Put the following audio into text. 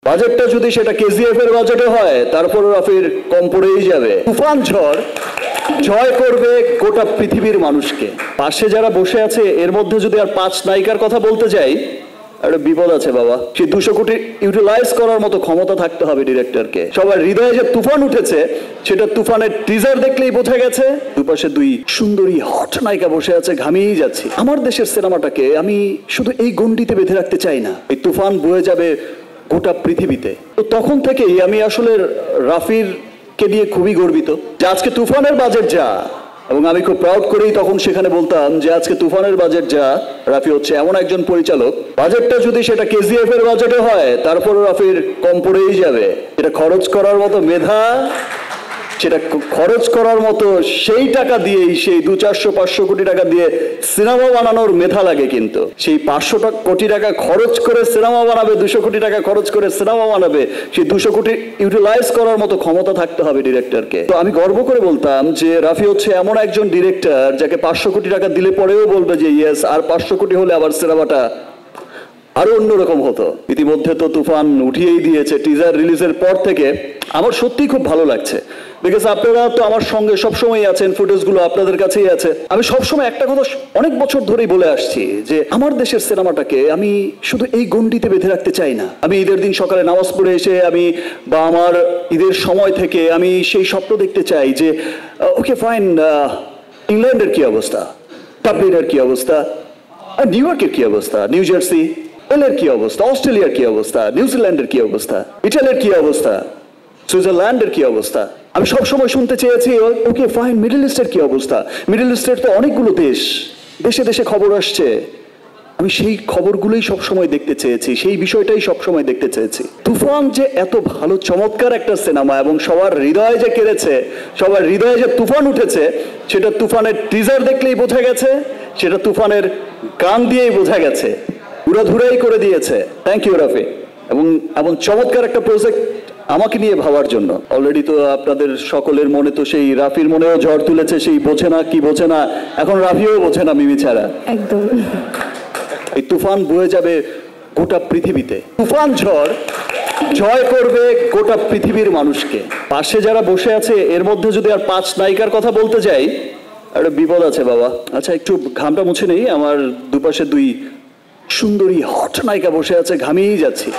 বাজেটটা যদি সেটা কেজিএফ এর বাজেটে হয় তারপর রাফির কম পড়েই যাবে। তুফান ঝড় জয় করবে গোটা পৃথিবীর মানুষকে। পাশে যারা বসে আছে এর মধ্যে যদি আর 5 নায়িকার কথা বলতে যাই, একটা বিপদ আছে বাবা। সেই 200 কোটি ইউটিলাইজ করার মতো ক্ষমতা থাকতে হবে ডিরেক্টরকে। সবার হৃদয়ে যে তুফান উঠেছে সেটা তুফানের টিজার দেখলেই বোঝা গেছে। দুপাশে 2 সুন্দরী হট নায়িকা বসে আছে, ঘামিয়েই যাচ্ছি। আমার দেশের সিনেমাটাকে আমি শুধু এই গণ্ডিতে বেঁধে রাখতে চাই না, এই তুফান বয়ে যাবে গোটা পৃথিবীতে। তো তখন থেকেই আমি আসলে রাফির কে নিয়ে খুবই গর্বিত যে আজকে তুফানের বাজেট যা, এবং আমি খুব প্রাউড করেই তখন সেখানে বলতাম যে আজকে তুফানের বাজেট যা, রাফি হচ্ছে এমন একজন পরিচালক, বাজেটটা যদি সেটা কেজিএফ এর বাজেটে হয় তারপর রাফির কম পড়েই যাবে। এটা খরচ করার মতো মেধা, সেটা খরচ করার মতো সেই টাকা দিয়েই, সেই 200-400 কোটি টাকা দিয়ে সিনেমা বানানোর মেধা লাগে। কিন্তু সেই 500 কোটি টাকা খরচ করে সিনেমা বানাবে, 200 কোটি টাকা খরচ করে সিনেমা বানাবে, সেই 200 কোটি ইউটিলাইজ করার মতো ক্ষমতা থাকতে হবে ডিরেক্টরকে। তো আমি গর্ব করে বলতাম যে রাফি হচ্ছে এমন একজন ডিরেক্টর যাকে 500 কোটি টাকা দিলে পরেও বলবে যে ইয়েস, আর 500 কোটি হলে আবার সিনেমাটা আরো অন্যরকম হতো। ইতিমধ্যে তো তুফান উঠিয়েই দিয়েছে টিজার রিলিজের পর থেকে। আমার সত্যিই খুব ভালো লাগছে, বিকজ আপনারা তো আমার সঙ্গে সবসময় আছেন, ফুটেজগুলো আপনাদের কাছেই আছে। আমি সবসময় একটা কথা অনেক বছর ধরেই বলে আসছি যে আমার দেশের সিনেমাটাকে আমি শুধু এই গণ্ডিতে বেঁধে রাখতে চাই না। আমি ঈদের দিন সকালে নামাজ পড়ে এসে বা আমার ঈদের সময় থেকে আমি সেই স্বপ্ন দেখতে চাই যে ওকে ফাইন, ইংল্যান্ডের কি অবস্থা, ডাবলিনের কি অবস্থা, নিউ ইয়র্কের কি অবস্থা, নিউ জার্সি এর কি অবস্থা, অস্ট্রেলিয়ার কি অবস্থা, নিউজিল্যান্ডের কি অবস্থা, ইটালির কি অবস্থা, সুইজারল্যান্ডের কি অবস্থা। আমি সবসময় শুনতে চেয়েছি ওকে ফাইন, মিডল ইস্টের কি অবস্থা। মিডল ইস্টের তো অনেকগুলো দেশে দেশে খবর আসছে। আমি সেই খবরগুলোই সবসময় দেখতে চেয়েছি, সেই বিষয়টাই সবসময় দেখতে চেয়েছি। তুফান যে এত ভালো চমৎকার একটা সিনেমা এবং সবার হৃদয়ে যে কেড়েছে, সবার হৃদয়ে যে তুফান উঠেছে, সেটা তুফানের টিজার দেখলেই বোঝা গেছে, সেটা তুফানের গান দিয়েই বোঝা গেছে। উড়াধুরাই করে দিয়েছে। Thank you Rafi. এবং এমন চমৎকার একটা প্রজেক্ট আমাকে নিয়ে ভাবার জন্য। অলরেডি তো আপনাদের সকলের মনে তো সেই রাফির মনেও ঝড় তুলেছে, সেই বোঝে না কি বোঝে না, এখন রাফিও বোঝে না মিমি ছাড়া। একদম। এই তুফান বয়ে যাবে গোটা পৃথিবীতে। তুফান ঝড় জয় করবে গোটা পৃথিবীর মানুষকে। পাশে যারা বসে আছে এর মধ্যে যদি আর 5 নায়িকার কথা বলতে যাই, একটা বিপদ আছে বাবা। আচ্ছা, একটু ঘামটা মুছে নেই। আমার দুপাশে 2 সুন্দরী হট নায়িকা বসে আছে, ঘামিয়েই যাচ্ছি।